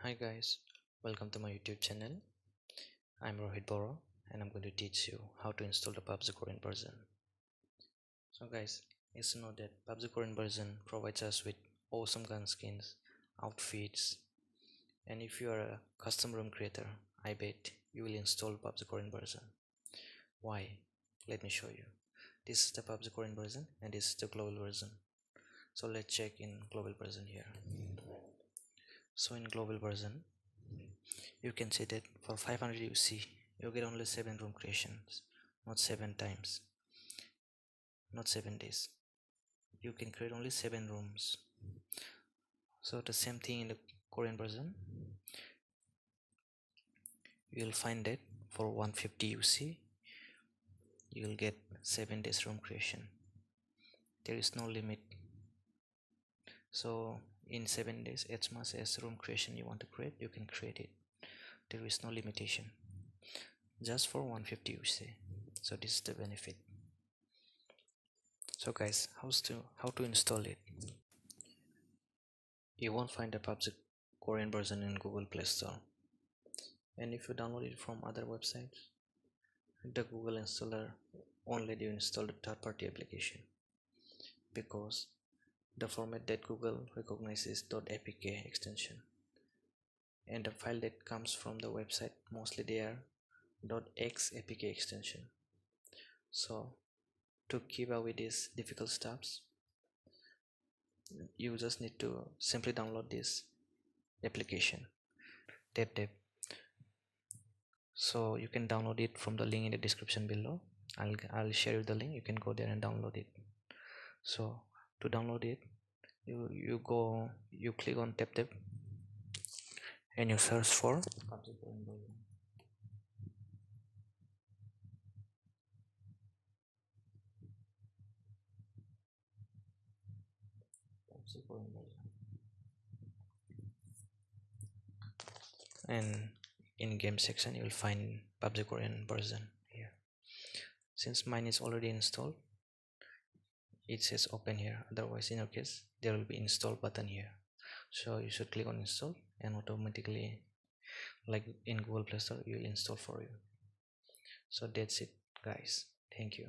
Hi guys, welcome to my YouTube channel. I'm Rohit Boro and I'm going to teach you how to install the pubg Korean version. So guys, it's to know that pubg Korean version provides us with awesome gun skins, outfits, and if you are a custom room creator, I bet you will install pubg Korean version. Why? Let me show you. This is the pubg Korean version and this is the global version. So let's check in global version here. So in global version, you can see that for 500 UC you get only 7 room creations, not 7 times, not 7 days. You can create only 7 rooms. So the same thing in the Korean version, you will find that for 150 UC you will get 7 days room creation. There is no limit. So in 7 days, as much as room creation you want to create, you can create it. There is no limitation, just for 150 UC. So this is the benefit. So guys, how to install it? You won't find the pubg Korean version in Google Play Store, and if you download it from other websites, the Google installer won't let you install the third-party application, because the format that Google recognizes is .apk extension, and the file that comes from the website mostly they are .xapk extension. So to keep up with these difficult steps, you just need to simply download this application. Tap. So you can download it from the link in the description below. I'll share you the link. You can go there and download it. So to download it, you click on tap and you search for and in game section you will find pubg Korean version here. Since mine is already installed, it says open here. Otherwise, in your case, there will be install button here. So you should click on install and automatically, like in Google Play Store, it will install for you. So that's it guys. Thank you.